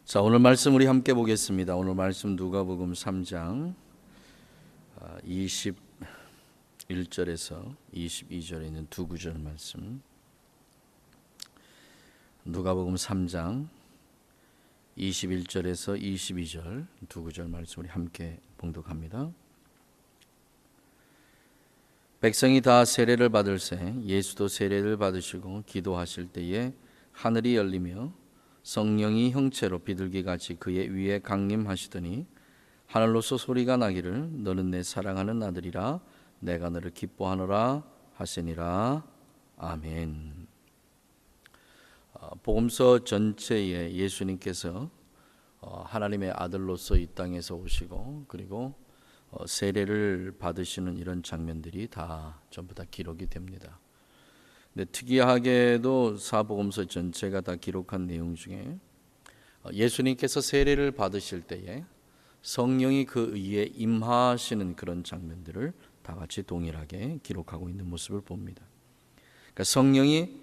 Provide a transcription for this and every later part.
자, 오늘 말씀 우리 함께 보겠습니다. 오늘 말씀 누가복음 3장 21절에서 22절에 있는 두 구절 말씀. 누가복음 3장 21절에서 22절 두 구절 말씀 우리 함께 봉독합니다. 백성이 다 세례를 받을새 예수도 세례를 받으시고 기도하실 때에 하늘이 열리며 성령이 형체로 비둘기같이 그의 위에 강림하시더니 하늘로서 소리가 나기를 너는 내 사랑하는 아들이라 내가 너를 기뻐하노라 하시니라. 아멘. 복음서 전체에 예수님께서 하나님의 아들로서 이 땅에서 오시고 그리고 세례를 받으시는 이런 장면들이 다 전부 다 기록이 됩니다. 근데 특이하게도 사복음서 전체가 다 기록한 내용 중에 예수님께서 세례를 받으실 때에 성령이 그 위에 임하시는 그런 장면들을 다 같이 동일하게 기록하고 있는 모습을 봅니다. 그러니까 성령이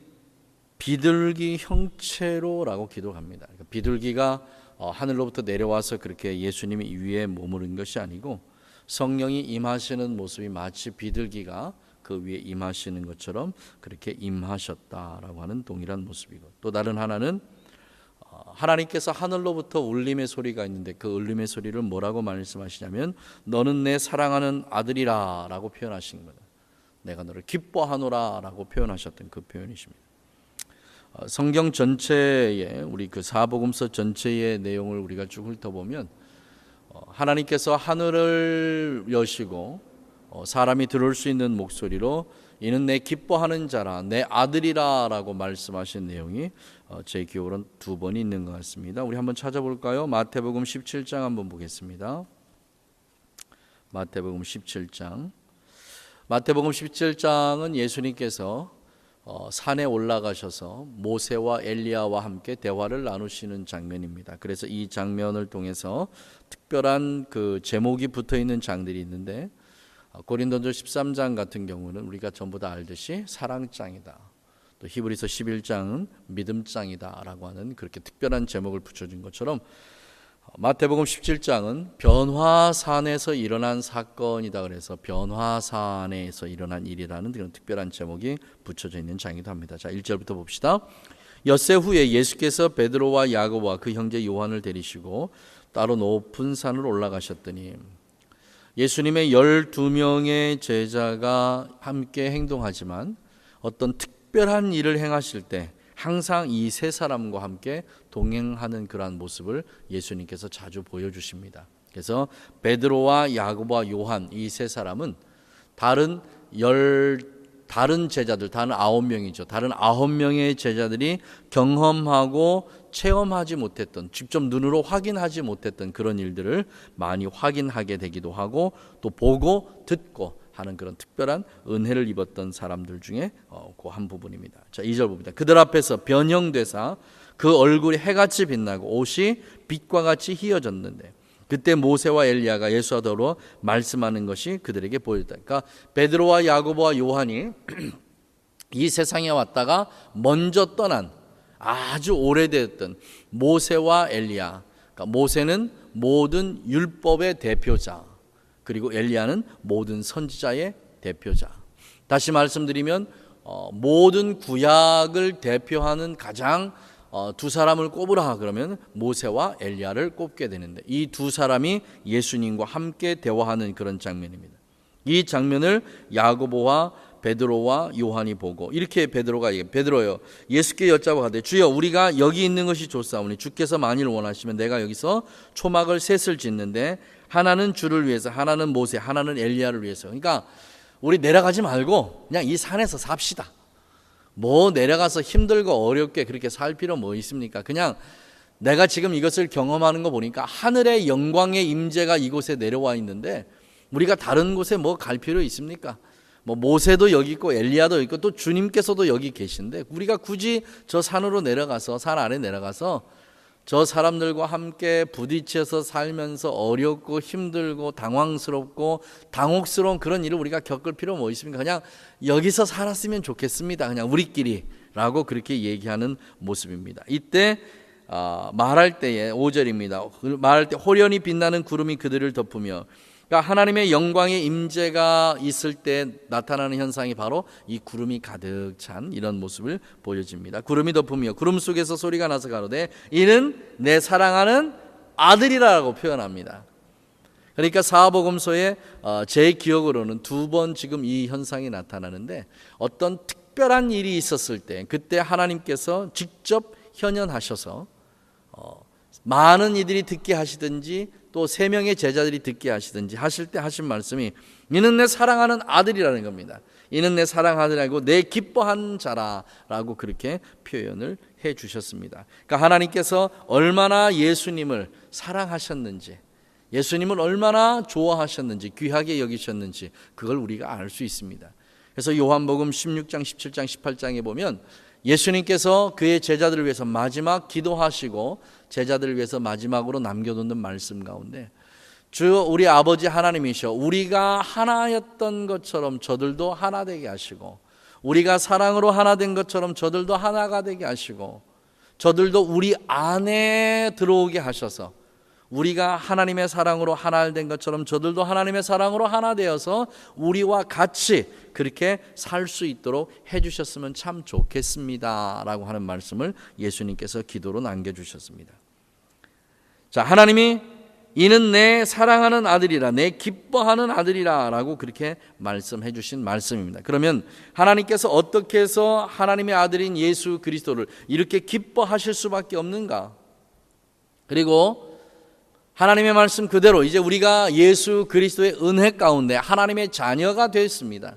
비둘기 형체로라고 기록합니다. 그러니까 비둘기가 하늘로부터 내려와서 그렇게 예수님이 위에 머무른 것이 아니고 성령이 임하시는 모습이 마치 비둘기가 그 위에 임하시는 것처럼 그렇게 임하셨다라고 하는 동일한 모습이고, 또 다른 하나는 하나님께서 하늘로부터 울림의 소리가 있는데 그 울림의 소리를 뭐라고 말씀하시냐면 너는 내 사랑하는 아들이라 라고 표현하신 거다. 내가 너를 기뻐하노라 라고 표현하셨던 그 표현이십니다. 성경 전체에 우리 그 사복음서 전체의 내용을 우리가 쭉 훑어보면 하나님께서 하늘을 여시고 사람이 들을 수 있는 목소리로 이는 내 기뻐하는 자라 내 아들이라 라고 말씀하신 내용이 제 기억으로는 두 번 있는 것 같습니다. 우리 한번 찾아볼까요? 마태복음 17장 한번 보겠습니다. 마태복음 17장. 마태복음 17장은 예수님께서 산에 올라가셔서 모세와 엘리야와 함께 대화를 나누시는 장면입니다. 그래서 이 장면을 통해서 특별한 그 제목이 붙어 있는 장들이 있는데 고린도전서 13장 같은 경우는 우리가 전부 다 알듯이 사랑장이다. 또 히브리서 11장은 믿음장이다 라고 하는 그렇게 특별한 제목을 붙여준 것처럼 마태복음 17장은 변화산에서 일어난 사건이다. 그래서 변화산에서 일어난 일이라는 그런 특별한 제목이 붙여져 있는 장이기도 합니다. 자, 1절부터 봅시다. 엿새 후에 예수께서 베드로와 야고보와 그 형제 요한을 데리시고 따로 높은 산으로 올라가셨더니 예수님의 12명의 제자가 함께 행동하지만 어떤 특별한 일을 행하실 때 항상 이 세 사람과 함께 동행하는 그러한 모습을 예수님께서 자주 보여주십니다. 그래서 베드로와 야고보와 요한 이 세 사람은 다른 제자들, 다른 9명이죠. 다른 9명의 제자들이 경험하고 체험하지 못했던, 직접 눈으로 확인하지 못했던 그런 일들을 많이 확인하게 되기도 하고 또 보고 듣고 하는 그런 특별한 은혜를 입었던 사람들 중에 그 한 부분입니다. 자, 2절 봅니다. 그들 앞에서 변형되사 그 얼굴이 해같이 빛나고 옷이 빛과 같이 희어졌는데 그때 모세와 엘리야가 예수와 더불어 말씀하는 것이 그들에게 보였다. 그러니까 베드로와 야고보와 요한이 이 세상에 왔다가 먼저 떠난 아주 오래됐던 모세와 엘리야. 그러니까 모세는 모든 율법의 대표자, 그리고 엘리야는 모든 선지자의 대표자. 다시 말씀드리면 모든 구약을 대표하는 가장 두 사람을 꼽으라 그러면 모세와 엘리야를 꼽게 되는데 이 두 사람이 예수님과 함께 대화하는 그런 장면입니다. 이 장면을 야고보와 베드로와 요한이 보고 이렇게 베드로요 예수께 여짜보가되 주여 우리가 여기 있는 것이 좋사오니 주께서 만일 원하시면 내가 여기서 초막을 셋을 짓는데 하나는 주를 위해서 하나는 모세 하나는 엘리야를 위해서. 그러니까 우리 내려가지 말고 그냥 이 산에서 삽시다. 뭐 내려가서 힘들고 어렵게 그렇게 살 필요 뭐 있습니까? 그냥 내가 지금 이것을 경험하는 거 보니까 하늘의 영광의 임재가 이곳에 내려와 있는데 우리가 다른 곳에 뭐 갈 필요 있습니까? 뭐 모세도 여기 있고 엘리야도 있고 또 주님께서도 여기 계신데 우리가 굳이 저 산으로 내려가서 산 아래 내려가서 저 사람들과 함께 부딪혀서 살면서 어렵고 힘들고 당황스럽고 당혹스러운 그런 일을 우리가 겪을 필요 뭐 있습니까? 그냥 여기서 살았으면 좋겠습니다. 그냥 우리끼리 라고 그렇게 얘기하는 모습입니다. 이때 말할 때에 5절입니다. 말할 때 호련히 빛나는 구름이 그들을 덮으며, 그러니까 하나님의 영광의 임재가 있을 때 나타나는 현상이 바로 이 구름이 가득 찬 이런 모습을 보여집니다. 구름이 덮으며 구름 속에서 소리가 나서 가로되 이는 내 사랑하는 아들이라고 표현합니다. 그러니까 사복음서에 제 기억으로는 2번 지금 이 현상이 나타나는데, 어떤 특별한 일이 있었을 때 그때 하나님께서 직접 현현하셔서 많은 이들이 듣게 하시든지 또 3명의 제자들이 듣게 하시든지 하실 때 하신 말씀이 이는 내 사랑하는 아들이라는 겁니다. 이는 내 사랑하는 아들이고 내 기뻐한 자라라고 그렇게 표현을 해 주셨습니다. 그러니까 하나님께서 얼마나 예수님을 사랑하셨는지, 예수님을 얼마나 좋아하셨는지, 귀하게 여기셨는지 그걸 우리가 알 수 있습니다. 그래서 요한복음 16장, 17장, 18장에 보면 예수님께서 그의 제자들을 위해서 마지막 기도하시고 제자들을 위해서 마지막으로 남겨놓는 말씀 가운데 주 우리 아버지 하나님이셔 우리가 하나였던 것처럼 저들도 하나 되게 하시고, 우리가 사랑으로 하나 된 것처럼 저들도 하나가 되게 하시고, 저들도 우리 안에 들어오게 하셔서 우리가 하나님의 사랑으로 하나 된 것처럼 저들도 하나님의 사랑으로 하나 되어서 우리와 같이 그렇게 살 수 있도록 해주셨으면 참 좋겠습니다 라고 하는 말씀을 예수님께서 기도로 남겨주셨습니다. 자, 하나님이 이는 내 사랑하는 아들이라, 내 기뻐하는 아들이라 라고 그렇게 말씀해 주신 말씀입니다. 그러면 하나님께서 어떻게 해서 하나님의 아들인 예수 그리스도를 이렇게 기뻐하실 수밖에 없는가? 그리고 하나님의 말씀 그대로 이제 우리가 예수 그리스도의 은혜 가운데 하나님의 자녀가 됐습니다.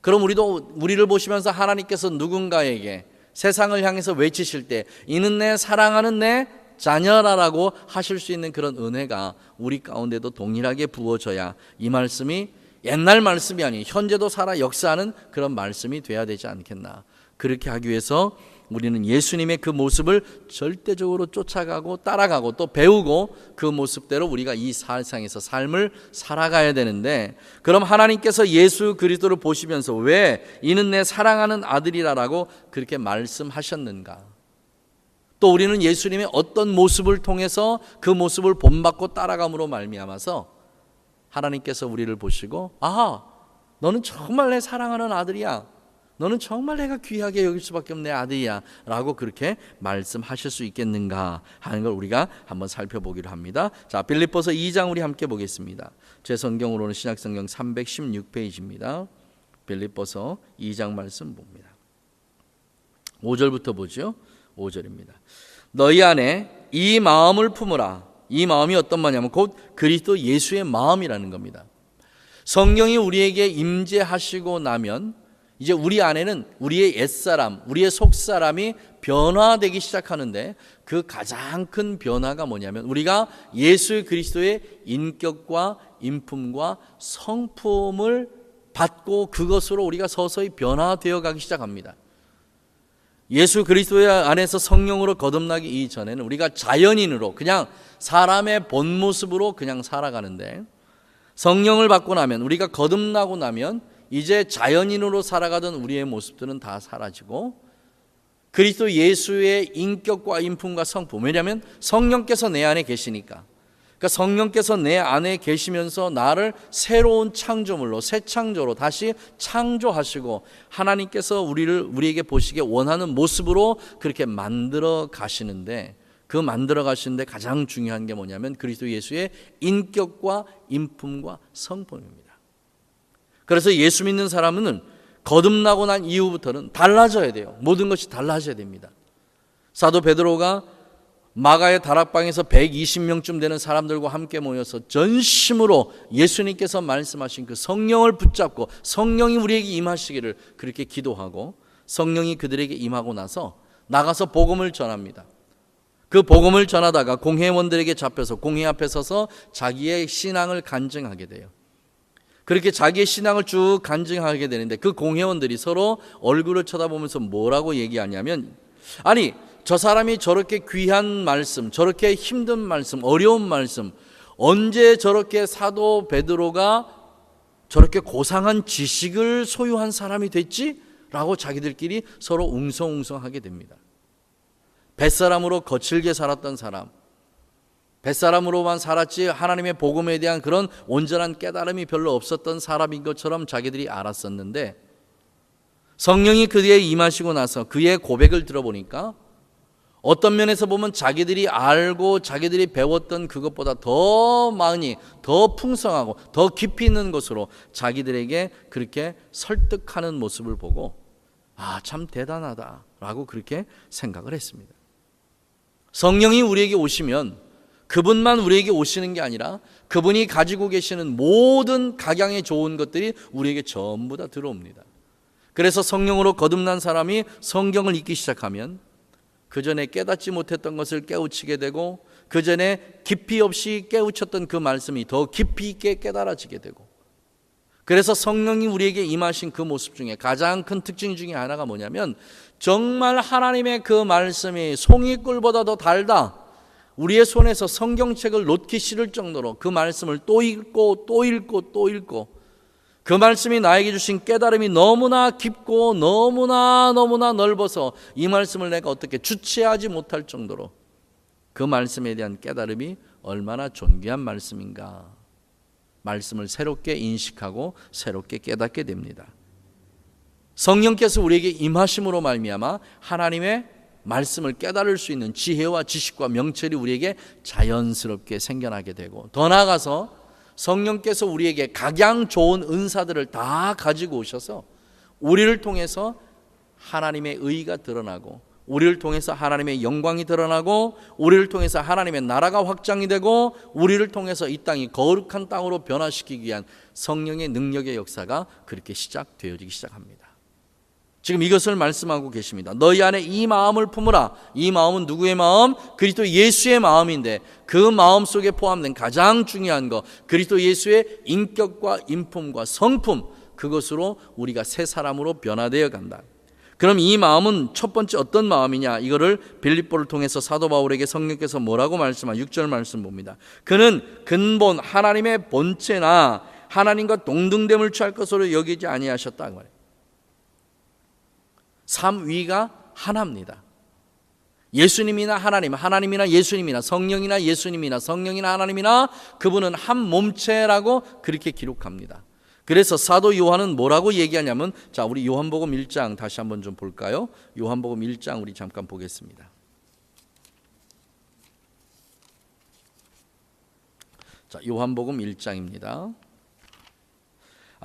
그럼 우리를 보시면서 하나님께서 누군가에게 세상을 향해서 외치실 때 이는 내 사랑하는 내 자녀라라고 하실 수 있는 그런 은혜가 우리 가운데도 동일하게 부어져야 이 말씀이 옛날 말씀이 아닌 현재도 살아 역사하는 그런 말씀이 돼야 되지 않겠나. 그렇게 하기 위해서 우리는 예수님의 그 모습을 절대적으로 쫓아가고 따라가고 또 배우고 그 모습대로 우리가 이 세상에서 삶을 살아가야 되는데, 그럼 하나님께서 예수 그리스도를 보시면서 왜 이는 내 사랑하는 아들이라라고 그렇게 말씀하셨는가? 또 우리는 예수님의 어떤 모습을 통해서 그 모습을 본받고 따라감으로 말미암아서 하나님께서 우리를 보시고 너는 정말 내 사랑하는 아들이야, 너는 정말 내가 귀하게 여길 수밖에 없는 내 아들이야 라고 그렇게 말씀하실 수 있겠는가 하는 걸 우리가 한번 살펴보기로 합니다. 자, 빌립보서 2장 우리 함께 보겠습니다. 제 성경으로는 신약성경 316페이지입니다. 빌립보서 2장 말씀 봅니다. 5절부터 보죠. 5절입니다. 너희 안에 이 마음을 품으라. 이 마음이 어떤 마음이냐면 곧 그리스도 예수의 마음이라는 겁니다. 성령이 우리에게 임재하시고 나면 이제 우리 안에는 우리의 옛사람, 우리의 속사람이 변화되기 시작하는데, 그 가장 큰 변화가 뭐냐면 우리가 예수 그리스도의 인격과 인품과 성품을 받고 그것으로 우리가 서서히 변화되어 가기 시작합니다. 예수 그리스도의 안에서 성령으로 거듭나기 이전에는 우리가 자연인으로 그냥 사람의 본 모습으로 그냥 살아가는데, 성령을 받고 나면, 우리가 거듭나고 나면 이제 자연인으로 살아가던 우리의 모습들은 다 사라지고 그리스도 예수의 인격과 인품과 성품, 왜냐하면 성령께서 내 안에 계시니까, 그러니까 성령께서 내 안에 계시면서 나를 새로운 창조물로, 새 창조로 다시 창조하시고 하나님께서 우리에게 보시기에 원하는 모습으로 그렇게 만들어 가시는데, 그 만들어 가시는데 가장 중요한 게 뭐냐면 그리스도 예수의 인격과 인품과 성품입니다. 그래서 예수 믿는 사람은 거듭나고 난 이후부터는 달라져야 돼요. 모든 것이 달라져야 됩니다. 사도 베드로가 마가의 다락방에서 120명쯤 되는 사람들과 함께 모여서 전심으로 예수님께서 말씀하신 그 성령을 붙잡고 성령이 우리에게 임하시기를 그렇게 기도하고, 성령이 그들에게 임하고 나서 나가서 복음을 전합니다. 그 복음을 전하다가 공회원들에게 잡혀서 공회 앞에 서서 자기의 신앙을 간증하게 돼요. 그렇게 자기의 신앙을 쭉 간증하게 되는데, 그 공회원들이 서로 얼굴을 쳐다보면서 뭐라고 얘기하냐면, 아니 저 사람이 저렇게 귀한 말씀, 저렇게 힘든 말씀, 어려운 말씀, 언제 저렇게 사도 베드로가 저렇게 고상한 지식을 소유한 사람이 됐지? 라고 자기들끼리 서로 웅성웅성하게 됩니다. 뱃사람으로 거칠게 살았던 사람, 뱃사람으로만 살았지 하나님의 복음에 대한 그런 온전한 깨달음이 별로 없었던 사람인 것처럼 자기들이 알았었는데, 성령이 그에 임하시고 나서 그의 고백을 들어보니까 어떤 면에서 보면 자기들이 알고 자기들이 배웠던 그것보다 더 많이, 더 풍성하고 더 깊이 있는 것으로 자기들에게 그렇게 설득하는 모습을 보고 참 대단하다라고 그렇게 생각을 했습니다. 성령이 우리에게 오시면 그분만 우리에게 오시는 게 아니라 그분이 가지고 계시는 모든 각양의 좋은 것들이 우리에게 전부 다 들어옵니다. 그래서 성령으로 거듭난 사람이 성경을 읽기 시작하면 그 전에 깨닫지 못했던 것을 깨우치게 되고, 그 전에 깊이 없이 깨우쳤던 그 말씀이 더 깊이 있게 깨달아지게 되고, 그래서 성령이 우리에게 임하신 그 모습 중에 가장 큰 특징 중에 하나가 뭐냐면, 정말 하나님의 그 말씀이 송이꿀보다 더 달다, 우리의 손에서 성경책을 놓기 싫을 정도로 그 말씀을 또 읽고 또 읽고 또 읽고, 그 말씀이 나에게 주신 깨달음이 너무나 깊고 너무나 넓어서 이 말씀을 내가 어떻게 주체하지 못할 정도로 그 말씀에 대한 깨달음이 얼마나 존귀한 말씀인가, 말씀을 새롭게 인식하고 새롭게 깨닫게 됩니다. 성령께서 우리에게 임하심으로 말미암아 하나님의 말씀을 깨달을 수 있는 지혜와 지식과 명철이 우리에게 자연스럽게 생겨나게 되고, 더 나아가서 성령께서 우리에게 각양 좋은 은사들을 다 가지고 오셔서 우리를 통해서 하나님의 의가 드러나고, 우리를 통해서 하나님의 영광이 드러나고, 우리를 통해서 하나님의 나라가 확장이 되고, 우리를 통해서 이 땅이 거룩한 땅으로 변화시키기 위한 성령의 능력의 역사가 그렇게 시작되어지기 시작합니다. 지금 이것을 말씀하고 계십니다. 너희 안에 이 마음을 품으라. 이 마음은 누구의 마음? 그리스도 예수의 마음인데, 그 마음 속에 포함된 가장 중요한 것, 그리스도 예수의 인격과 인품과 성품, 그것으로 우리가 새 사람으로 변화되어 간다. 그럼 이 마음은 첫 번째 어떤 마음이냐? 이거를 빌립보를 통해서 사도 바울에게 성령께서 뭐라고 말씀한 6절 말씀 봅니다. 그는 근본 하나님의 본체나 하나님과 동등됨을 취할 것으로 여기지 아니하셨다 그 말이에요. 삼위가 하나입니다. 예수님이나 하나님, 하나님이나 예수님이나 성령이나 예수님이나 성령이나 하나님이나 그분은 한 몸체라고 그렇게 기록합니다. 그래서 사도 요한은 뭐라고 얘기하냐면, 자, 우리 요한복음 1장 다시 한번 좀 볼까요? 요한복음 1장 우리 잠깐 보겠습니다. 자, 요한복음 1장입니다.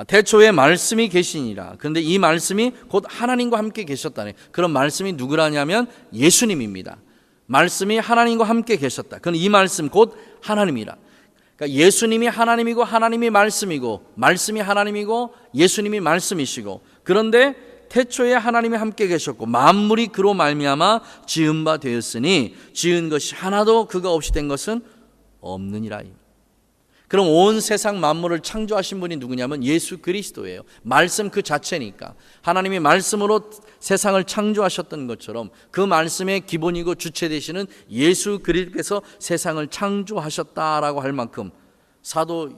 태초에 말씀이 계시니라. 그런데 이 말씀이 곧 하나님과 함께 계셨다네. 그런 말씀이 누구라냐면 예수님입니다. 말씀이 하나님과 함께 계셨다. 그럼 이 말씀 곧 하나님이라. 그러니까 예수님이 하나님이고 하나님이 말씀이고, 말씀이 하나님이고 예수님이 말씀이시고, 그런데 태초에 하나님이 함께 계셨고 만물이 그로 말미암아 지은 바 되었으니 지은 것이 하나도 그가 없이 된 것은 없느니라. 그럼 온 세상 만물을 창조하신 분이 누구냐면 예수 그리스도예요. 말씀 그 자체니까. 하나님이 말씀으로 세상을 창조하셨던 것처럼 그 말씀의 기본이고 주체 되시는 예수 그리스도께서 세상을 창조하셨다라고 할 만큼 사도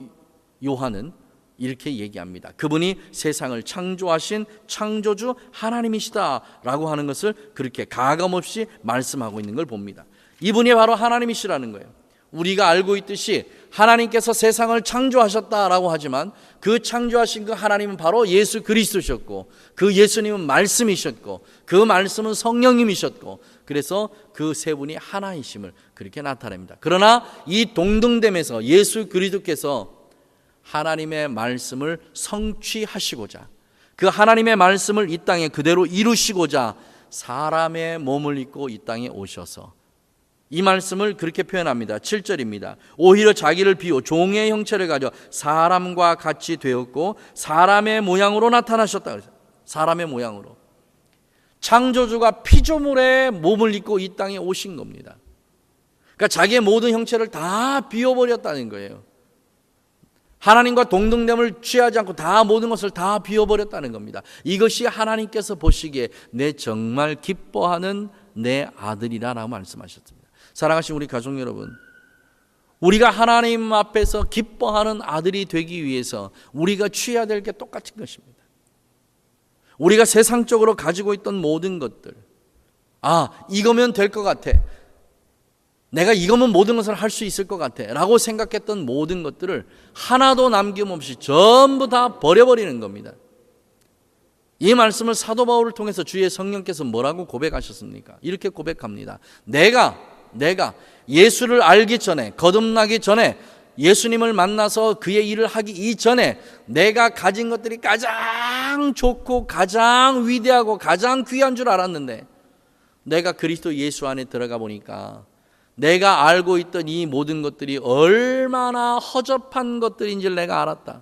요한은 이렇게 얘기합니다. 그분이 세상을 창조하신 창조주 하나님이시다라고 하는 것을 그렇게 가감없이 말씀하고 있는 걸 봅니다. 이분이 바로 하나님이시라는 거예요. 우리가 알고 있듯이 하나님께서 세상을 창조하셨다라고 하지만 그 창조하신 그 하나님은 바로 예수 그리스도셨고, 그 예수님은 말씀이셨고, 그 말씀은 성령님이셨고, 그래서 그 세 분이 하나이심을 그렇게 나타냅니다. 그러나 이 동등됨에서 예수 그리스도께서 하나님의 말씀을 성취하시고자, 그 하나님의 말씀을 이 땅에 그대로 이루시고자 사람의 몸을 입고 이 땅에 오셔서 이 말씀을 그렇게 표현합니다. 7절입니다. 오히려 자기를 비워 종의 형체를 가져 사람과 같이 되었고 사람의 모양으로 나타나셨다. 사람의 모양으로. 창조주가 피조물의 몸을 입고 이 땅에 오신 겁니다. 그러니까 자기의 모든 형체를 다 비워버렸다는 거예요. 하나님과 동등됨을 취하지 않고 다 모든 것을 다 비워버렸다는 겁니다. 이것이 하나님께서 보시기에 내 정말 기뻐하는 내 아들이라고 말씀하셨습니다. 사랑하신 우리 가족 여러분, 우리가 하나님 앞에서 기뻐하는 아들이 되기 위해서 우리가 취해야 될 게 똑같은 것입니다. 우리가 세상적으로 가지고 있던 모든 것들, 이거면 될 것 같아. 내가 이거면 모든 것을 할 수 있을 것 같아 라고 생각했던 모든 것들을 하나도 남김없이 전부 다 버려버리는 겁니다. 이 말씀을 사도 바울을 통해서 주의 성령께서 뭐라고 고백하셨습니까? 이렇게 고백합니다. 내가 예수를 알기 전에, 거듭나기 전에, 예수님을 만나서 그의 일을 하기 이전에 내가 가진 것들이 가장 좋고 가장 위대하고 가장 귀한 줄 알았는데, 내가 그리스도 예수 안에 들어가 보니까 내가 알고 있던 이 모든 것들이 얼마나 허접한 것들인지를 내가 알았다.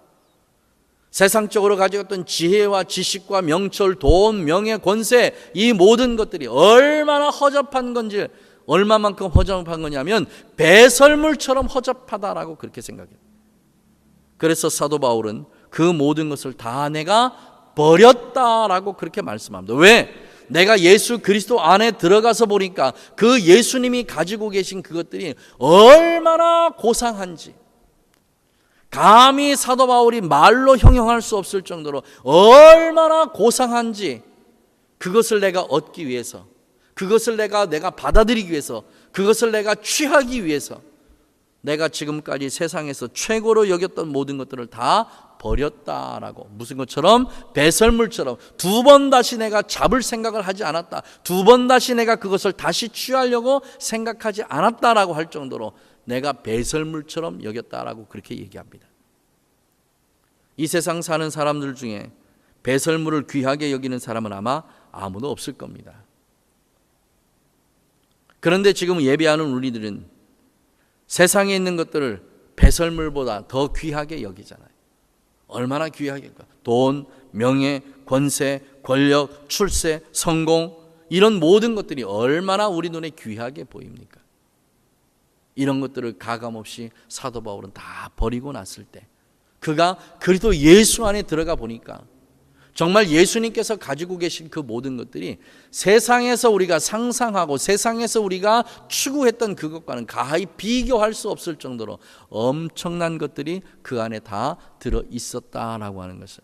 세상적으로 가지고 있던 지혜와 지식과 명철, 돈, 명예, 권세, 이 모든 것들이 얼마나 허접한 건지, 얼마만큼 허접한 거냐면 배설물처럼 허접하다라고 그렇게 생각해요. 그래서 사도 바울은 그 모든 것을 다 내가 버렸다라고 그렇게 말씀합니다. 왜? 내가 예수 그리스도 안에 들어가서 보니까 그 예수님이 가지고 계신 그것들이 얼마나 고상한지, 감히 사도 바울이 말로 형용할 수 없을 정도로 얼마나 고상한지, 그것을 내가 얻기 위해서, 그것을 내가 받아들이기 위해서, 그것을 내가 취하기 위해서 내가 지금까지 세상에서 최고로 여겼던 모든 것들을 다 버렸다라고, 무슨 것처럼? 배설물처럼 두 번 다시 내가 잡을 생각을 하지 않았다, 두 번 다시 내가 그것을 다시 취하려고 생각하지 않았다라고 할 정도로 내가 배설물처럼 여겼다라고 그렇게 얘기합니다. 이 세상 사는 사람들 중에 배설물을 귀하게 여기는 사람은 아마 아무도 없을 겁니다. 그런데 지금 예배하는 우리들은 세상에 있는 것들을 배설물보다 더 귀하게 여기잖아요. 얼마나 귀하게, 돈, 명예, 권세, 권력, 출세, 성공, 이런 모든 것들이 얼마나 우리 눈에 귀하게 보입니까? 이런 것들을 가감없이 사도 바울은 다 버리고 났을 때, 그가 그리스도 예수 안에 들어가 보니까 정말 예수님께서 가지고 계신 그 모든 것들이 세상에서 우리가 상상하고 세상에서 우리가 추구했던 그것과는 가히 비교할 수 없을 정도로 엄청난 것들이 그 안에 다 들어 있었다라고 하는 것을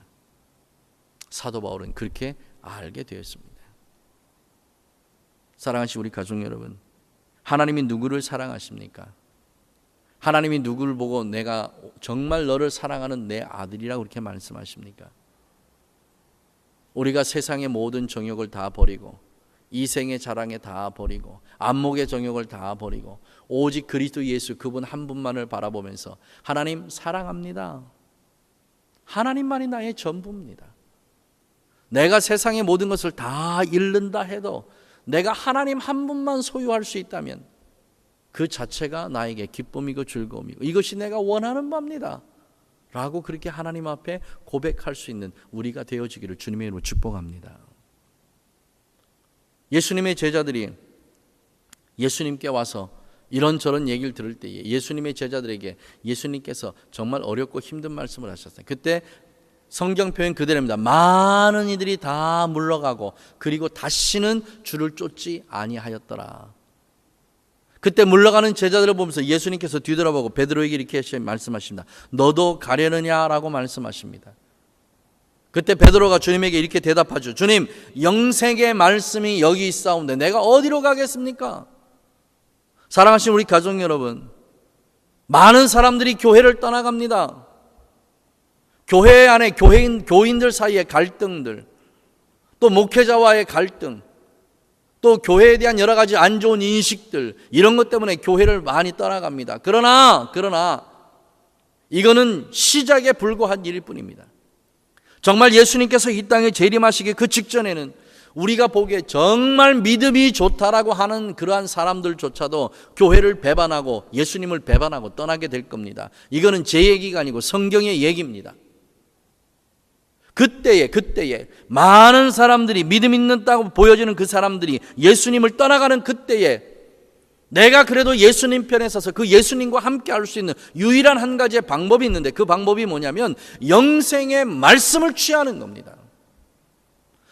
사도 바울은 그렇게 알게 되었습니다. 사랑하신 우리 가족 여러분, 하나님이 누구를 사랑하십니까? 하나님이 누구를 보고 내가 정말 너를 사랑하는 내 아들이라고 그렇게 말씀하십니까? 우리가 세상의 모든 정욕을 다 버리고, 이생의 자랑에 다 버리고, 안목의 정욕을 다 버리고, 오직 그리스도 예수 그분 한 분만을 바라보면서 하나님 사랑합니다, 하나님만이 나의 전부입니다, 내가 세상의 모든 것을 다 잃는다 해도 내가 하나님 한 분만 소유할 수 있다면 그 자체가 나에게 기쁨이고 즐거움이고 이것이 내가 원하는 바입니다 라고 그렇게 하나님 앞에 고백할 수 있는 우리가 되어지기를 주님의 이름으로 축복합니다. 예수님의 제자들이 예수님께 와서 이런저런 얘기를 들을 때에 예수님의 제자들에게 예수님께서 정말 어렵고 힘든 말씀을 하셨어요. 그때 성경 표현 그대로입니다. 많은 이들이 다 물러가고 그리고 다시는 주를 쫓지 아니하였더라. 그때 물러가는 제자들을 보면서 예수님께서 뒤돌아보고 베드로에게 이렇게 말씀하십니다. 너도 가려느냐라고 말씀하십니다. 그때 베드로가 주님에게 이렇게 대답하죠. 주님, 영생의 말씀이 여기 있사온데 내가 어디로 가겠습니까? 사랑하신 우리 가족 여러분, 많은 사람들이 교회를 떠나갑니다. 교회 안에 교인들 사이의 갈등들, 또 목회자와의 갈등, 또 교회에 대한 여러 가지 안 좋은 인식들, 이런 것 때문에 교회를 많이 떠나갑니다. 그러나 이거는 시작에 불과한 일일 뿐입니다. 정말 예수님께서 이 땅에 재림하시기 그 직전에는 우리가 보기에 정말 믿음이 좋다라고 하는 그러한 사람들조차도 교회를 배반하고 예수님을 배반하고 떠나게 될 겁니다. 이거는 제 얘기가 아니고 성경의 얘기입니다. 그때에 많은 사람들이 믿음 있는다고 보여지는 그 사람들이 예수님을 떠나가는 그때에 내가 그래도 예수님 편에 서서 그 예수님과 함께 할 수 있는 유일한 한 가지의 방법이 있는데, 그 방법이 뭐냐면 영생의 말씀을 취하는 겁니다.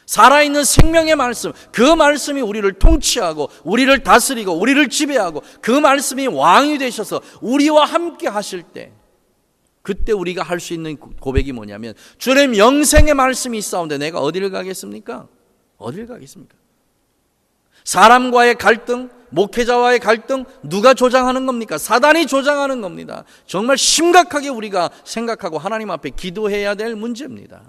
살아있는 생명의 말씀, 그 말씀이 우리를 통치하고 우리를 다스리고 우리를 지배하고 그 말씀이 왕이 되셔서 우리와 함께 하실 때, 그때 우리가 할 수 있는 고백이 뭐냐면 주님, 영생의 말씀이 있사온데 내가 어디를 가겠습니까? 어디를 가겠습니까? 사람과의 갈등, 목회자와의 갈등 누가 조장하는 겁니까? 사단이 조장하는 겁니다. 정말 심각하게 우리가 생각하고 하나님 앞에 기도해야 될 문제입니다.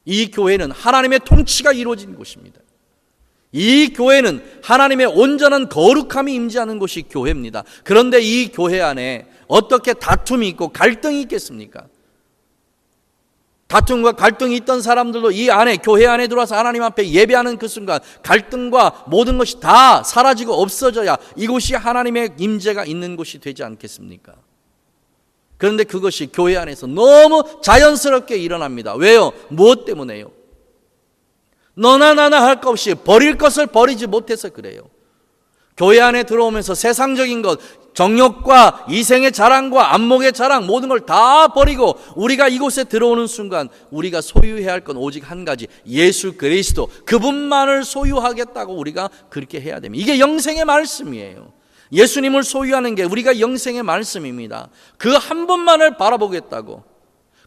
이 교회는 하나님의 통치가 이루어진 곳입니다. 이 교회는 하나님의 온전한 거룩함이 임재하는 곳이 교회입니다. 그런데 이 교회 안에 어떻게 다툼이 있고 갈등이 있겠습니까? 다툼과 갈등이 있던 사람들도 이 안에, 교회 안에 들어와서 하나님 앞에 예배하는 그 순간 갈등과 모든 것이 다 사라지고 없어져야 이곳이 하나님의 임재가 있는 곳이 되지 않겠습니까? 그런데 그것이 교회 안에서 너무 자연스럽게 일어납니다. 왜요? 무엇 때문에요? 너나 나나 할 것 없이 버릴 것을 버리지 못해서 그래요. 교회 안에 들어오면서 세상적인 것, 정욕과 이생의 자랑과 안목의 자랑 모든 걸 다 버리고 우리가 이곳에 들어오는 순간 우리가 소유해야 할 건 오직 한 가지, 예수 그리스도, 그분만을 소유하겠다고 우리가 그렇게 해야 됩니다. 이게 영생의 말씀이에요. 예수님을 소유하는 게 우리가 영생의 말씀입니다. 그 한 분만을 바라보겠다고,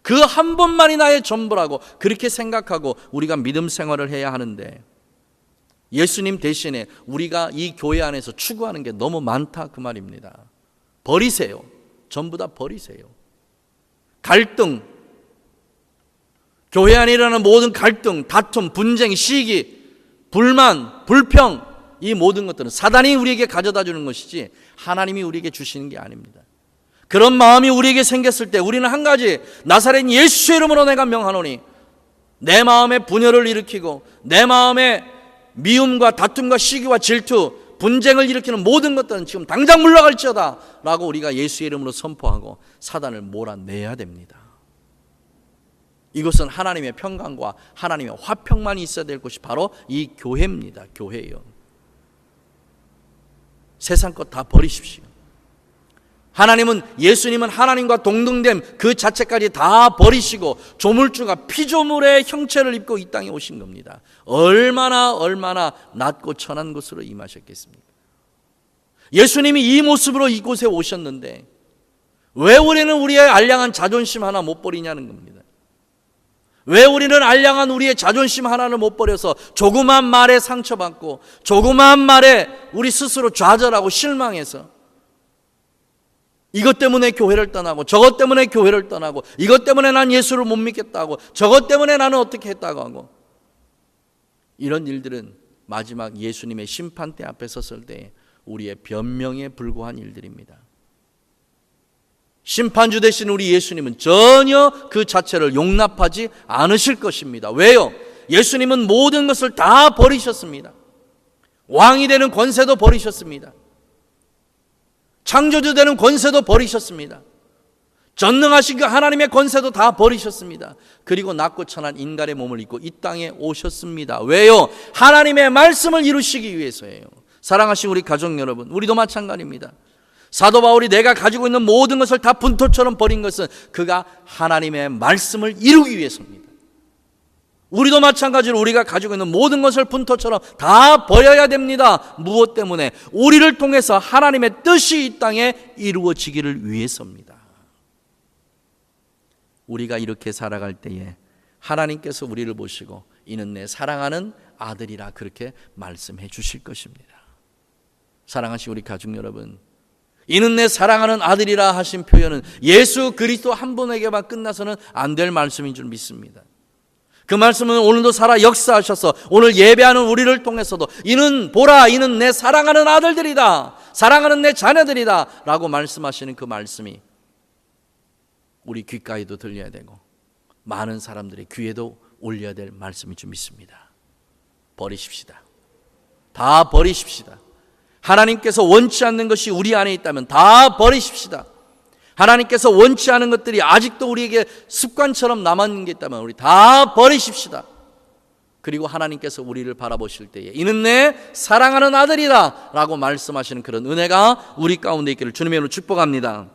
그 한 분만이 나의 전부라고 그렇게 생각하고 우리가 믿음 생활을 해야 하는데, 예수님 대신에 우리가 이 교회 안에서 추구하는 게 너무 많다 그 말입니다. 버리세요. 전부 다 버리세요. 갈등, 교회 안에 일어나는 모든 갈등, 다툼, 분쟁, 시기, 불만, 불평, 이 모든 것들은 사단이 우리에게 가져다 주는 것이지 하나님이 우리에게 주시는 게 아닙니다. 그런 마음이 우리에게 생겼을 때 우리는 한 가지, 나사렛 예수의 이름으로 내가 명하노니, 내 마음에 분열을 일으키고 내 마음에 미움과 다툼과 시기와 질투, 분쟁을 일으키는 모든 것들은 지금 당장 물러갈지어다 라고 우리가 예수의 이름으로 선포하고 사단을 몰아내야 됩니다. 이것은 하나님의 평강과 하나님의 화평만 있어야 될 곳이 바로 이 교회입니다. 교회예요. 세상 것 다 버리십시오. 하나님은, 예수님은 하나님과 동등됨 그 자체까지 다 버리시고 조물주가 피조물의 형체를 입고 이 땅에 오신 겁니다. 얼마나 낮고 천한 곳으로 임하셨겠습니까? 예수님이 이 모습으로 이곳에 오셨는데 왜 우리는 우리의 알량한 자존심 하나 못 버리냐는 겁니다. 왜 우리는 알량한 우리의 자존심 하나를 못 버려서 조그만 말에 상처받고 조그만 말에 우리 스스로 좌절하고 실망해서 이것 때문에 교회를 떠나고 저것 때문에 교회를 떠나고 이것 때문에 난 예수를 못 믿겠다고 저것 때문에 나는 어떻게 했다고 하고, 이런 일들은 마지막 예수님의 심판대 앞에 섰을 때 우리의 변명에 불과한 일들입니다. 심판주 되신 우리 예수님은 전혀 그 자체를 용납하지 않으실 것입니다. 왜요? 예수님은 모든 것을 다 버리셨습니다. 왕이 되는 권세도 버리셨습니다. 창조주 되는 권세도 버리셨습니다. 전능하신 그 하나님의 권세도 다 버리셨습니다. 그리고 낮고 천한 인간의 몸을 입고 이 땅에 오셨습니다. 왜요? 하나님의 말씀을 이루시기 위해서예요. 사랑하신 우리 가족 여러분, 우리도 마찬가지입니다. 사도 바울이 내가 가지고 있는 모든 것을 다 분토처럼 버린 것은 그가 하나님의 말씀을 이루기 위해서입니다. 우리도 마찬가지로 우리가 가지고 있는 모든 것을 분토처럼 다 버려야 됩니다. 무엇 때문에? 우리를 통해서 하나님의 뜻이 이 땅에 이루어지기를 위해서입니다. 우리가 이렇게 살아갈 때에 하나님께서 우리를 보시고 이는 내 사랑하는 아들이라 그렇게 말씀해 주실 것입니다. 사랑하신 우리 가족 여러분, 이는 내 사랑하는 아들이라 하신 표현은 예수 그리스도 한 분에게만 끝나서는 안 될 말씀인 줄 믿습니다. 그 말씀은 오늘도 살아 역사하셔서 오늘 예배하는 우리를 통해서도 이는 보라, 이는 내 사랑하는 아들들이다, 사랑하는 내 자녀들이다 라고 말씀하시는 그 말씀이 우리 귓가에도 들려야 되고 많은 사람들의 귀에도 올려야 될 말씀인 줄 믿습니다. 버리십시다. 다 버리십시다. 하나님께서 원치 않는 것이 우리 안에 있다면 다 버리십시다. 하나님께서 원치 않은 것들이 아직도 우리에게 습관처럼 남아있는 게 있다면 우리 다 버리십시다. 그리고 하나님께서 우리를 바라보실 때에 이는 내 사랑하는 아들이다 라고 말씀하시는 그런 은혜가 우리 가운데 있기를 주님의 이름으로 축복합니다.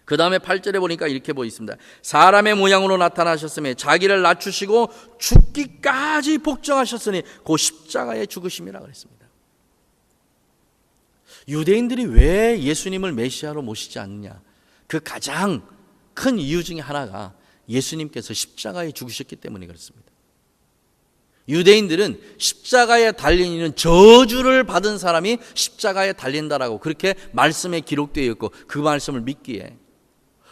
그 다음에 8절에 보니까 이렇게 보있습니다. 사람의 모양으로 나타나셨으며 자기를 낮추시고 죽기까지 복종하셨으니 그 십자가에 죽으심이라 그랬습니다. 유대인들이 왜 예수님을 메시아로 모시지 않느냐, 그 가장 큰 이유 중에 하나가 예수님께서 십자가에 죽으셨기 때문에 그렇습니다. 유대인들은 십자가에 달린 이는 저주를 받은 사람이 십자가에 달린다라고 그렇게 말씀에 기록되어 있고, 그 말씀을 믿기에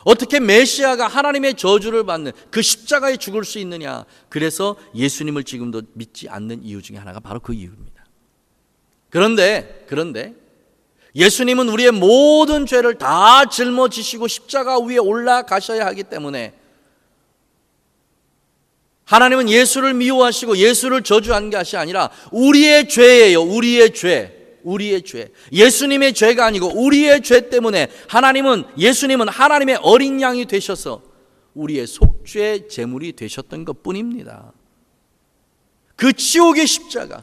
어떻게 메시아가 하나님의 저주를 받는 그 십자가에 죽을 수 있느냐. 그래서 예수님을 지금도 믿지 않는 이유 중에 하나가 바로 그 이유입니다. 그런데 예수님은 우리의 모든 죄를 다 짊어지시고 십자가 위에 올라가셔야 하기 때문에, 하나님은 예수를 미워하시고 예수를 저주한 것이 아니라 우리의 죄예요. 우리의 죄. 예수님의 죄가 아니고 우리의 죄 때문에 예수님은 하나님의 어린 양이 되셔서 우리의 속죄 제물이 되셨던 것뿐입니다. 그 지옥의 십자가,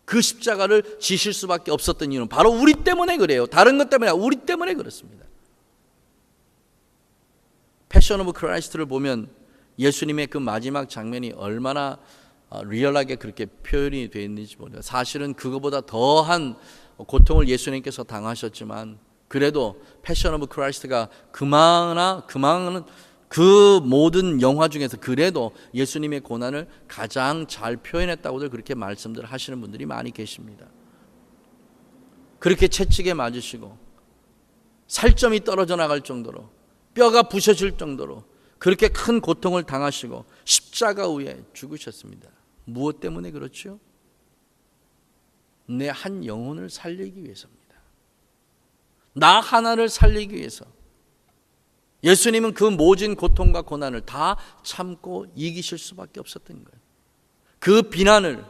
그 십자가를 지실 수밖에 없었던 이유는 바로 우리 때문에 그래요. 다른 것 때문에 아니라 우리 때문에 그렇습니다. 패션 오브 크라이스트를 보면 예수님의 그 마지막 장면이 얼마나 리얼하게 그렇게 표현이 되어 있는지 모르겠어요. 사실은 그거보다 더한 고통을 예수님께서 당하셨지만, 그래도 패션 오브 크라이스트가 그만한 그 모든 영화 중에서 그래도 예수님의 고난을 가장 잘 표현했다고들 그렇게 말씀들 하시는 분들이 많이 계십니다. 그렇게 채찍에 맞으시고 살점이 떨어져 나갈 정도로, 뼈가 부셔질 정도로 그렇게 큰 고통을 당하시고 십자가 위에 죽으셨습니다. 무엇 때문에 그렇죠? 내 한 영혼을 살리기 위해서입니다. 나 하나를 살리기 위해서. 예수님은 그 모진 고통과 고난을 다 참고 이기실 수밖에 없었던 거예요. 그 비난을,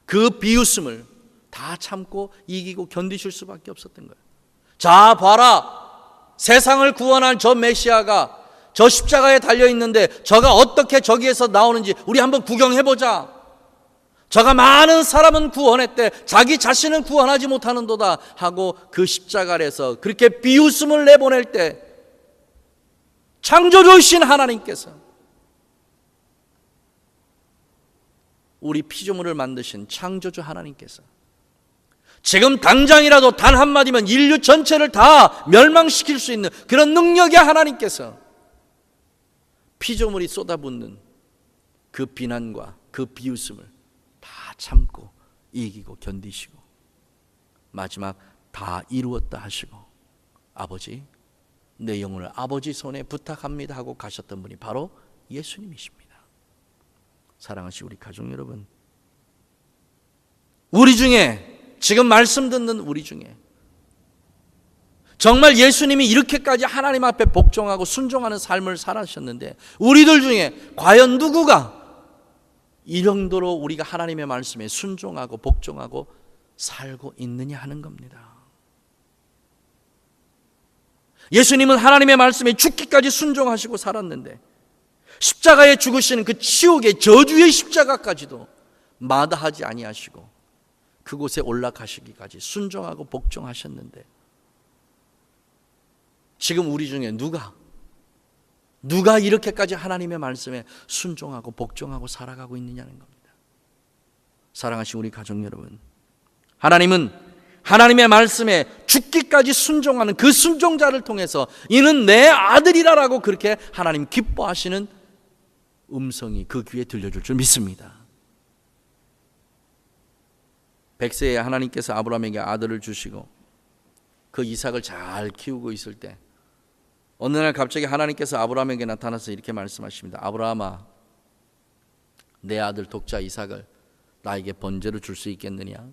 그 비웃음을 다 참고 이기고 견디실 수밖에 없었던 거예요. 자, 봐라, 세상을 구원한 저 메시아가 저 십자가에 달려있는데 저가 어떻게 저기에서 나오는지 우리 한번 구경해보자. 저가 많은 사람은 구원했대, 자기 자신은 구원하지 못하는도다 하고 그 십자가 아래서 그렇게 비웃음을 내보낼 때, 창조주이신 하나님께서, 우리 피조물을 만드신 창조주 하나님께서 지금 당장이라도 단 한마디면 인류 전체를 다 멸망시킬 수 있는 그런 능력의 하나님께서 피조물이 쏟아붓는 그 비난과 그 비웃음을 다 참고 이기고 견디시고 마지막 다 이루었다 하시고, 아버지, 내 영혼을 아버지 손에 부탁합니다 하고 가셨던 분이 바로 예수님이십니다. 사랑하시는 우리 가족 여러분, 우리 중에, 지금 말씀 듣는 우리 중에 정말 예수님이 이렇게까지 하나님 앞에 복종하고 순종하는 삶을 살아셨는데, 우리들 중에 과연 누구가 이 정도로 우리가 하나님의 말씀에 순종하고 복종하고 살고 있느냐 하는 겁니다. 예수님은 하나님의 말씀에 죽기까지 순종하시고 살았는데, 십자가에 죽으시는 그 지옥의 저주의 십자가까지도 마다하지 아니하시고 그곳에 올라가시기까지 순종하고 복종하셨는데, 지금 우리 중에 누가 이렇게까지 하나님의 말씀에 순종하고 복종하고 살아가고 있느냐는 겁니다. 사랑하시는 우리 가족 여러분, 하나님은 하나님의 말씀에 죽기까지 순종하는 그 순종자를 통해서 이는 내 아들이라라고 그렇게 하나님 기뻐하시는 음성이 그 귀에 들려줄 줄 믿습니다. 백세에 하나님께서 아브라함에게 아들을 주시고 그 이삭을 잘 키우고 있을 때, 어느 날 갑자기 하나님께서 아브라함에게 나타나서 이렇게 말씀하십니다. 아브라함아, 내 아들 독자 이삭을 나에게 번제로 줄 수 있겠느냐?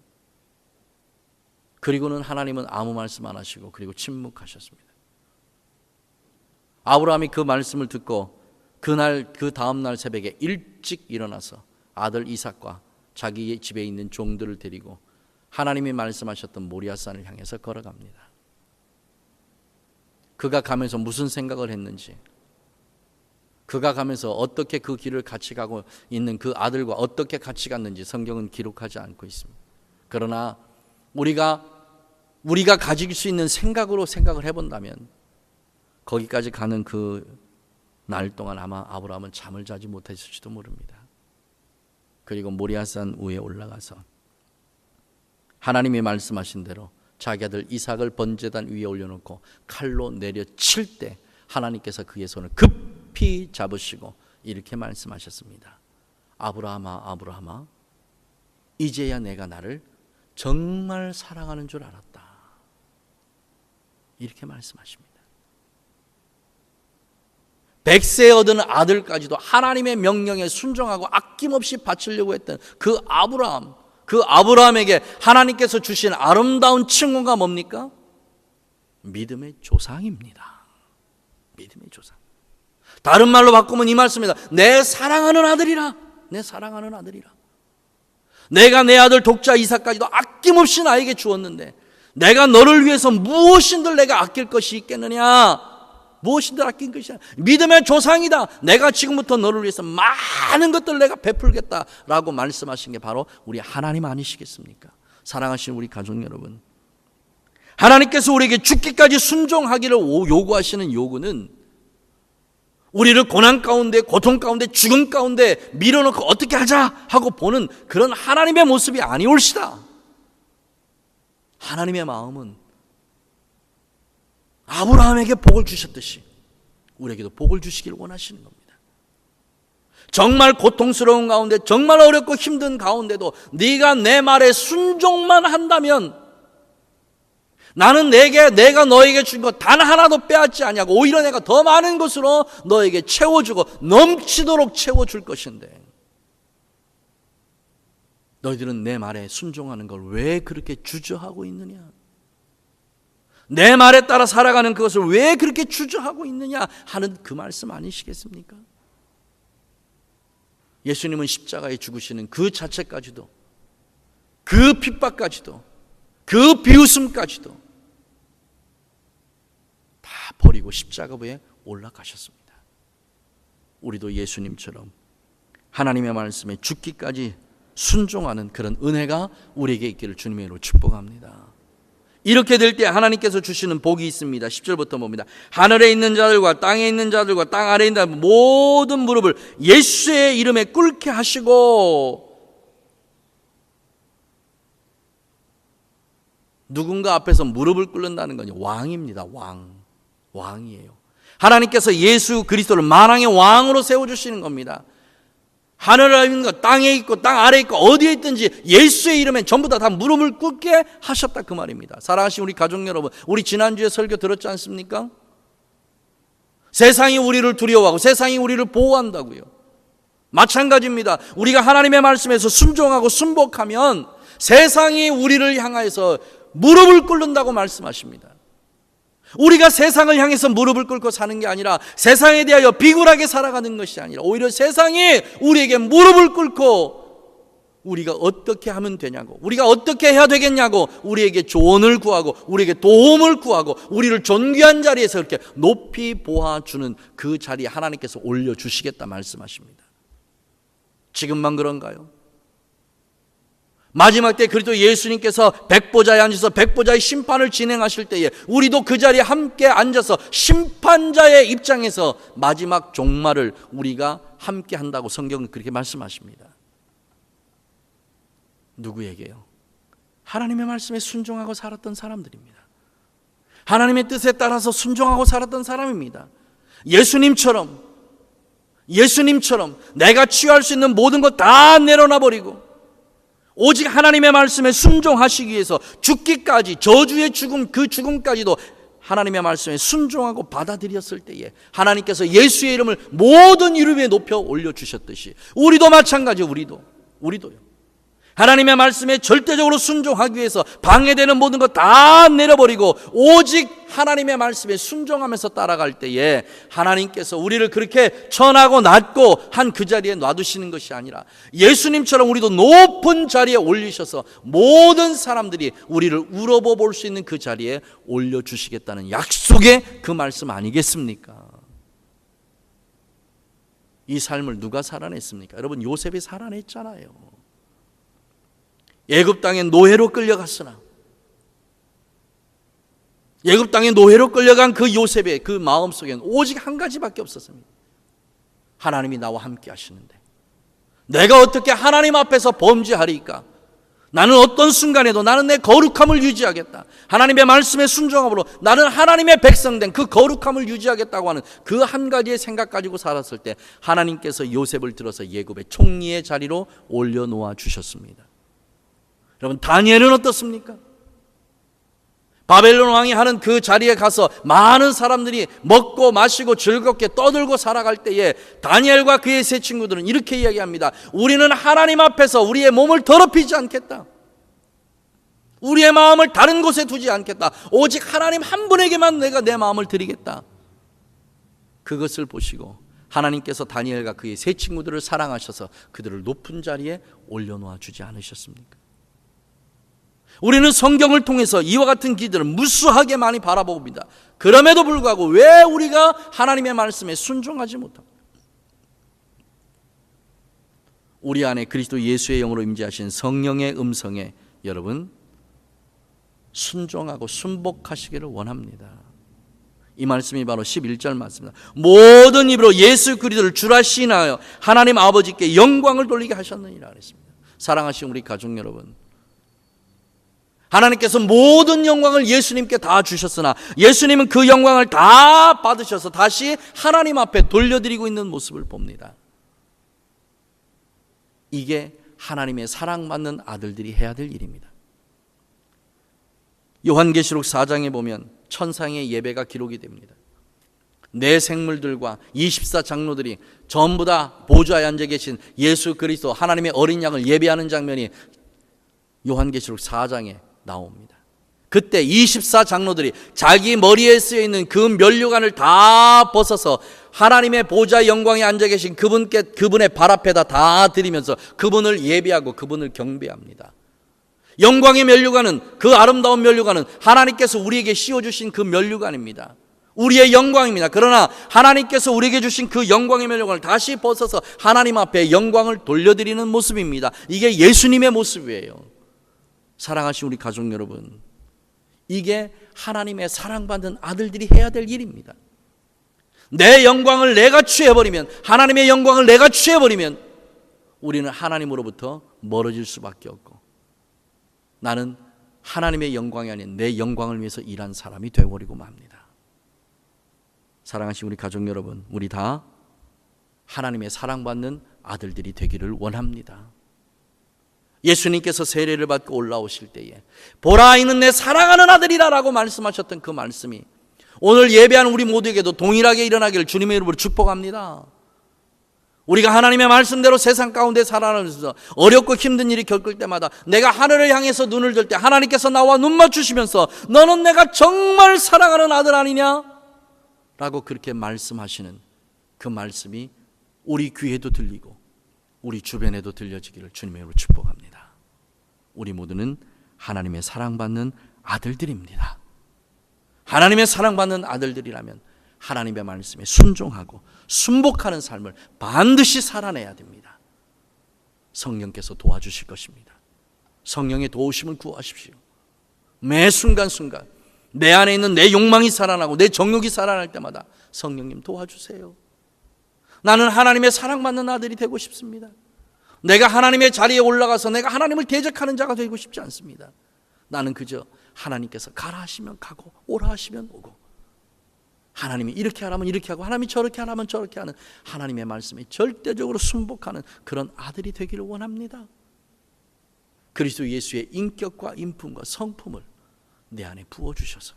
그리고는 하나님은 아무 말씀 안 하시고 그리고 침묵하셨습니다. 아브라함이 그 말씀을 듣고 그 다음날 새벽에 일찍 일어나서 아들 이삭과 자기 집에 있는 종들을 데리고 하나님이 말씀하셨던 모리아산을 향해서 걸어갑니다. 그가 가면서 무슨 생각을 했는지, 그가 가면서 어떻게 그 길을 같이 가고 있는 그 아들과 어떻게 같이 갔는지 성경은 기록하지 않고 있습니다. 그러나 우리가 가질 수 있는 생각으로 생각을 해본다면 거기까지 가는 그 날 동안 아마 아브라함은 잠을 자지 못했을지도 모릅니다. 그리고 모리아산 위에 올라가서 하나님이 말씀하신 대로 자기 아들 이삭을 번제단 위에 올려놓고 칼로 내려칠 때 하나님께서 그의 손을 급히 잡으시고 이렇게 말씀하셨습니다. 아브라함아, 아브라함아, 이제야 내가 나를 정말 사랑하는 줄 알았다. 이렇게 말씀하십니다. 100세 얻은 아들까지도 하나님의 명령에 순종하고 아낌없이 바치려고 했던 그 아브라함에게 하나님께서 주신 아름다운 칭호가 뭡니까? 믿음의 조상입니다. 믿음의 조상. 다른 말로 바꾸면 이 말씀입니다. 내 사랑하는 아들이라. 내 사랑하는 아들이라. 내가 내 아들 독자 이삭까지도 아낌없이 나에게 주었는데 내가 너를 위해서 무엇인들 내가 아낄 것이 있겠느냐? 무엇인들 아낀 것이야. 믿음의 조상이다. 내가 지금부터 너를 위해서 많은 것들을 내가 베풀겠다라고 말씀하신 게 바로 우리 하나님 아니시겠습니까? 사랑하시는 우리 가족 여러분, 하나님께서 우리에게 죽기까지 순종하기를 요구하시는 요구는 우리를 고난 가운데, 고통 가운데, 죽음 가운데 밀어넣고 어떻게 하자 하고 보는 그런 하나님의 모습이 아니올시다. 하나님의 마음은 아브라함에게 복을 주셨듯이 우리에게도 복을 주시길 원하시는 겁니다. 정말 고통스러운 가운데, 정말 어렵고 힘든 가운데도 네가 내 말에 순종만 한다면 나는 내가 너에게 준 것 단 하나도 빼앗지 아니하고 오히려 내가 더 많은 것으로 너에게 채워주고 넘치도록 채워줄 것인데 너희들은 내 말에 순종하는 걸 왜 그렇게 주저하고 있느냐? 내 말에 따라 살아가는 그것을 왜 그렇게 주저하고 있느냐 하는 그 말씀 아니시겠습니까? 예수님은 십자가에 죽으시는 그 자체까지도, 그 핍박까지도, 그 비웃음까지도 다 버리고 십자가에 올라가셨습니다. 우리도 예수님처럼 하나님의 말씀에 죽기까지 순종하는 그런 은혜가 우리에게 있기를 주님의 이름으로 축복합니다. 이렇게 될 때 하나님께서 주시는 복이 있습니다. 10절부터 봅니다. 하늘에 있는 자들과 땅에 있는 자들과 땅 아래에 있는 자들 모든 무릎을 예수의 이름에 꿇게 하시고, 누군가 앞에서 무릎을 꿇는다는 건 왕입니다. 왕이에요. 하나님께서 예수 그리스도를 만왕의 왕으로 세워주시는 겁니다. 하늘에 있는 것, 땅에 있고 땅 아래에 있고 어디에 있든지 예수의 이름에 전부 다 무릎을 꿇게 하셨다 그 말입니다. 사랑하시는 우리 가족 여러분, 우리 지난주에 설교 들었지 않습니까? 세상이 우리를 두려워하고 세상이 우리를 보호한다고요. 마찬가지입니다. 우리가 하나님의 말씀에서 순종하고 순복하면 세상이 우리를 향하여서 무릎을 꿇는다고 말씀하십니다. 우리가 세상을 향해서 무릎을 꿇고 사는 게 아니라 세상에 대하여 비굴하게 살아가는 것이 아니라 오히려 세상이 우리에게 무릎을 꿇고 우리가 어떻게 하면 되냐고, 우리가 어떻게 해야 되겠냐고 우리에게 조언을 구하고 우리에게 도움을 구하고 우리를 존귀한 자리에서 이렇게 높이 보아주는 그 자리에 하나님께서 올려주시겠다 말씀하십니다. 지금만 그런가요? 마지막 때 그리스도 예수님께서 백보자에 앉아서 백보자의 심판을 진행하실 때에 우리도 그 자리에 함께 앉아서 심판자의 입장에서 마지막 종말을 우리가 함께 한다고 성경은 그렇게 말씀하십니다. 누구에게요? 하나님의 말씀에 순종하고 살았던 사람들입니다. 하나님의 뜻에 따라서 순종하고 살았던 사람입니다. 예수님처럼 내가 취할 수 있는 모든 것 다 내려놔 버리고 오직 하나님의 말씀에 순종하시기 위해서 죽기까지, 저주의 죽음, 그 죽음까지도 하나님의 말씀에 순종하고 받아들였을 때에 하나님께서 예수의 이름을 모든 이름 위에 높여 올려주셨듯이 우리도 마찬가지, 우리도요. 하나님의 말씀에 절대적으로 순종하기 위해서 방해되는 모든 것 다 내려버리고 오직 하나님의 말씀에 순종하면서 따라갈 때에 하나님께서 우리를 그렇게 천하고 낮고 한 그 자리에 놔두시는 것이 아니라 예수님처럼 우리도 높은 자리에 올리셔서 모든 사람들이 우리를 우러보 볼 수 있는 그 자리에 올려주시겠다는 약속의 그 말씀 아니겠습니까? 이 삶을 누가 살아냈습니까? 여러분, 요셉이 살아냈잖아요. 애굽 땅에 노예로 끌려갔으나 애굽 땅에 노예로 끌려간 그 요셉의 그 마음속에는 오직 한 가지밖에 없었습니다. 하나님이 나와 함께 하시는데 내가 어떻게 하나님 앞에서 범죄하리까? 나는 어떤 순간에도 나는 내 거룩함을 유지하겠다. 하나님의 말씀에 순종함으로 나는 하나님의 백성된 그 거룩함을 유지하겠다고 하는 그 한 가지의 생각 가지고 살았을 때 하나님께서 요셉을 들어서 예굽의 총리의 자리로 올려놓아 주셨습니다. 여러분, 다니엘은 어떻습니까? 바벨론 왕이 하는 그 자리에 가서 많은 사람들이 먹고 마시고 즐겁게 떠들고 살아갈 때에 다니엘과 그의 세 친구들은 이렇게 이야기합니다. 우리는 하나님 앞에서 우리의 몸을 더럽히지 않겠다. 우리의 마음을 다른 곳에 두지 않겠다. 오직 하나님 한 분에게만 내가 내 마음을 드리겠다. 그것을 보시고 하나님께서 다니엘과 그의 세 친구들을 사랑하셔서 그들을 높은 자리에 올려놓아 주지 않으셨습니까? 우리는 성경을 통해서 이와 같은 기들을 무수하게 많이 바라봅니다. 그럼에도 불구하고 왜 우리가 하나님의 말씀에 순종하지 못합니까? 우리 안에 그리스도 예수의 영으로 임재하신 성령의 음성에 여러분 순종하고 순복하시기를 원합니다. 이 말씀이 바로 11절 말씀입니다. 모든 입으로 예수 그리스도를 주라 시인하여 하나님 아버지께 영광을 돌리게 하셨느니라 그랬습니다. 사랑하시는 우리 가족 여러분, 하나님께서 모든 영광을 예수님께 다 주셨으나 예수님은 그 영광을 다 받으셔서 다시 하나님 앞에 돌려드리고 있는 모습을 봅니다. 이게 하나님의 사랑받는 아들들이 해야 될 일입니다. 요한계시록 4장에 보면 천상의 예배가 기록이 됩니다. 네 생물들과 24장로들이 전부 다 보좌에 앉아 계신 예수 그리스도 하나님의 어린 양을 예배하는 장면이 요한계시록 4장에 나옵니다. 그때 24장로들이 자기 머리에 쓰여 있는 그 면류관을 다 벗어서 하나님의 보좌 영광에 앉아 계신 그분의 발 앞에다 다 드리면서 그분을 예배하고 그분을 경배합니다. 영광의 면류관은, 그 아름다운 면류관은 하나님께서 우리에게 씌워주신 그 면류관입니다. 우리의 영광입니다. 그러나 하나님께서 우리에게 주신 그 영광의 면류관을 다시 벗어서 하나님 앞에 영광을 돌려드리는 모습입니다. 이게 예수님의 모습이에요. 사랑하신 우리 가족 여러분, 이게 하나님의 사랑받는 아들들이 해야 될 일입니다. 내 영광을 내가 취해버리면, 하나님의 영광을 내가 취해버리면 우리는 하나님으로부터 멀어질 수밖에 없고, 나는 하나님의 영광이 아닌 내 영광을 위해서 일한 사람이 되어버리고 맙니다. 사랑하신 우리 가족 여러분, 우리 다 하나님의 사랑받는 아들들이 되기를 원합니다. 예수님께서 세례를 받고 올라오실 때에 보라, 이는 내 사랑하는 아들이라 라고 말씀하셨던 그 말씀이 오늘 예배하는 우리 모두에게도 동일하게 일어나기를 주님의 이름으로 축복합니다. 우리가 하나님의 말씀대로 세상 가운데 살아가면서 어렵고 힘든 일이 겪을 때마다 내가 하늘을 향해서 눈을 들 때 하나님께서 나와 눈 맞추시면서 너는 내가 정말 사랑하는 아들 아니냐? 라고 그렇게 말씀하시는 그 말씀이 우리 귀에도 들리고 우리 주변에도 들려지기를 주님의 이름으로 축복합니다. 우리 모두는 하나님의 사랑받는 아들들입니다. 하나님의 사랑받는 아들들이라면 하나님의 말씀에 순종하고 순복하는 삶을 반드시 살아내야 됩니다. 성령께서 도와주실 것입니다. 성령의 도우심을 구하십시오. 매 순간순간 내 안에 있는 내 욕망이 살아나고 내 정욕이 살아날 때마다 성령님 도와주세요. 나는 하나님의 사랑받는 아들이 되고 싶습니다. 내가 하나님의 자리에 올라가서 내가 하나님을 대적하는 자가 되고 싶지 않습니다. 나는 그저 하나님께서 가라 하시면 가고 오라 하시면 오고, 하나님이 이렇게 하라면 이렇게 하고 하나님이 저렇게 하라면 저렇게 하는 하나님의 말씀에 절대적으로 순복하는 그런 아들이 되기를 원합니다. 그리스도 예수의 인격과 인품과 성품을 내 안에 부어주셔서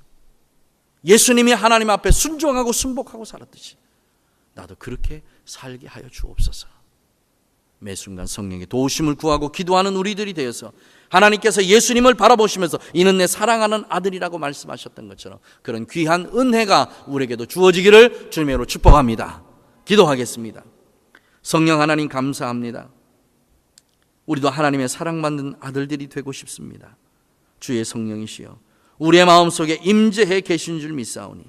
예수님이 하나님 앞에 순종하고 순복하고 살았듯이 나도 그렇게 살게 하여 주옵소서. 매 순간 성령의 도우심을 구하고 기도하는 우리들이 되어서 하나님께서 예수님을 바라보시면서 이는 내 사랑하는 아들이라고 말씀하셨던 것처럼 그런 귀한 은혜가 우리에게도 주어지기를 주님의 이름으로 축복합니다. 기도하겠습니다. 성령 하나님 감사합니다. 우리도 하나님의 사랑받는 아들들이 되고 싶습니다. 주의 성령이시여 우리의 마음속에 임재해 계신 줄 믿사오니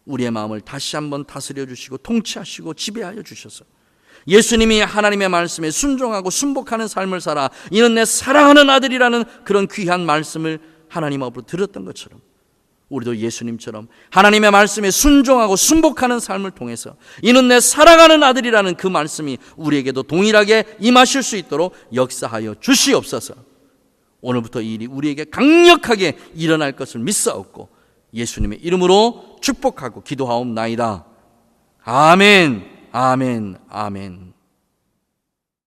우리의 마음을 다시 한번 다스려 주시고 통치하시고 지배하여 주셔서 예수님이 하나님의 말씀에 순종하고 순복하는 삶을 살아 이는 내 사랑하는 아들이라는 그런 귀한 말씀을 하나님 앞으로 들었던 것처럼 우리도 예수님처럼 하나님의 말씀에 순종하고 순복하는 삶을 통해서 이는 내 사랑하는 아들이라는 그 말씀이 우리에게도 동일하게 임하실 수 있도록 역사하여 주시옵소서. 오늘부터 이 일이 우리에게 강력하게 일어날 것을 믿사옵고 예수님의 이름으로 축복하고 기도하옵나이다. 아멘, 아멘, 아멘.